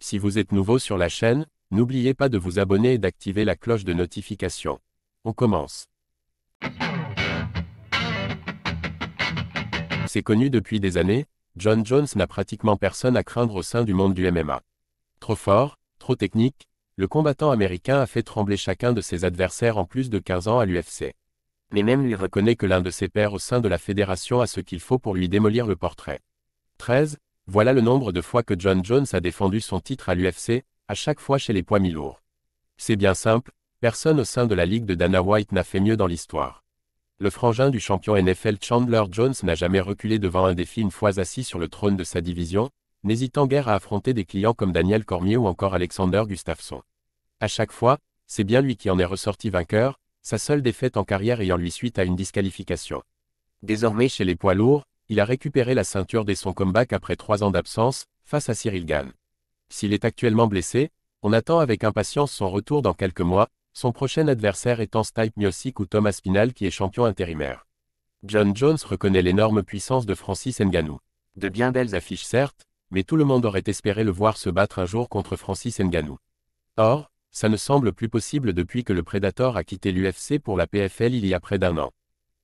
Si vous êtes nouveau sur la chaîne, n'oubliez pas de vous abonner et d'activer la cloche de notification. On commence. C'est connu depuis des années, Jon Jones n'a pratiquement personne à craindre au sein du monde du MMA. Trop fort, trop technique, le combattant américain a fait trembler chacun de ses adversaires en plus de 15 ans à l'UFC. Mais même lui reconnaît que l'un de ses pairs au sein de la fédération a ce qu'il faut pour lui démolir le portrait. 13, voilà le nombre de fois que Jon Jones a défendu son titre à l'UFC, à chaque fois chez les poids mi-lourds. C'est bien simple, personne au sein de la ligue de Dana White n'a fait mieux dans l'histoire. Le frangin du champion NFL Chandler Jones n'a jamais reculé devant un défi une fois assis sur le trône de sa division, n'hésitant guère à affronter des clients comme Daniel Cormier ou encore Alexander Gustafsson. À chaque fois, c'est bien lui qui en est ressorti vainqueur, sa seule défaite en carrière ayant lui suite à une disqualification. Désormais chez les poids lourds, il a récupéré la ceinture dès son comeback après 3 ans d'absence, face à Cyril Gane. S'il est actuellement blessé, on attend avec impatience son retour dans quelques mois, son prochain adversaire étant Stipe Miocic ou Tom Aspinall qui est champion intérimaire. Jon Jones reconnaît l'énorme puissance de Francis Ngannou. De bien belles affiches certes, mais tout le monde aurait espéré le voir se battre un jour contre Francis Ngannou. Or, ça ne semble plus possible depuis que le Predator a quitté l'UFC pour la PFL il y a près d'1 an.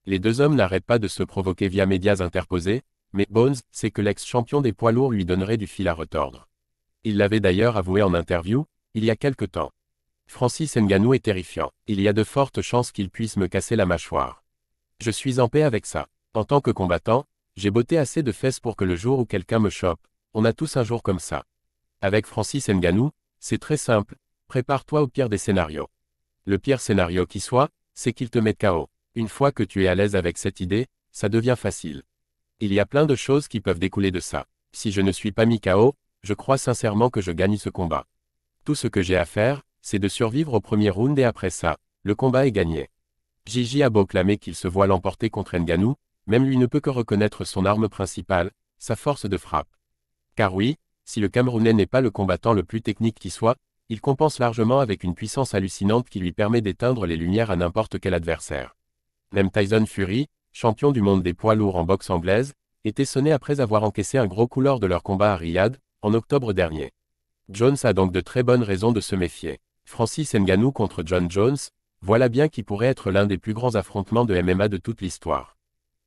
Les deux hommes n'arrêtent pas de se provoquer via médias interposés, mais Bones sait que l'ex-champion des poids lourds lui donnerait du fil à retordre. Il l'avait d'ailleurs avoué en interview, il y a quelque temps. Francis Ngannou est terrifiant, il y a de fortes chances qu'il puisse me casser la mâchoire. Je suis en paix avec ça. En tant que combattant, j'ai botté assez de fesses pour que le jour où quelqu'un me chope, on a tous un jour comme ça. Avec Francis Ngannou, c'est très simple, prépare-toi au pire des scénarios. Le pire scénario qui soit, c'est qu'il te mette KO. Une fois que tu es à l'aise avec cette idée, ça devient facile. Il y a plein de choses qui peuvent découler de ça. Si je ne suis pas mis KO, je crois sincèrement que je gagne ce combat. Tout ce que j'ai à faire, c'est de survivre au premier round et après ça, le combat est gagné. Gigi a beau clamer qu'il se voit l'emporter contre Ngannou, même lui ne peut que reconnaître son arme principale, sa force de frappe. Car oui, si le Camerounais n'est pas le combattant le plus technique qui soit, il compense largement avec une puissance hallucinante qui lui permet d'éteindre les lumières à n'importe quel adversaire. Même Tyson Fury, champion du monde des poids lourds en boxe anglaise, était sonné après avoir encaissé un gros coup lors de leur combat à Riyad, en octobre dernier. Jones a donc de très bonnes raisons de se méfier. Francis Ngannou contre Jon Jones, voilà bien qui pourrait être l'un des plus grands affrontements de MMA de toute l'histoire.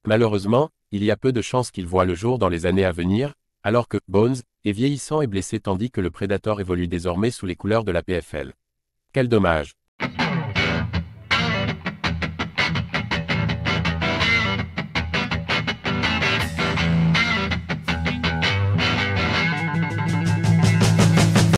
Malheureusement, il y a peu de chances qu'il voie le jour dans les années à venir, alors que Bones est vieillissant et blessé tandis que le Predator évolue désormais sous les couleurs de la PFL. Quel dommage.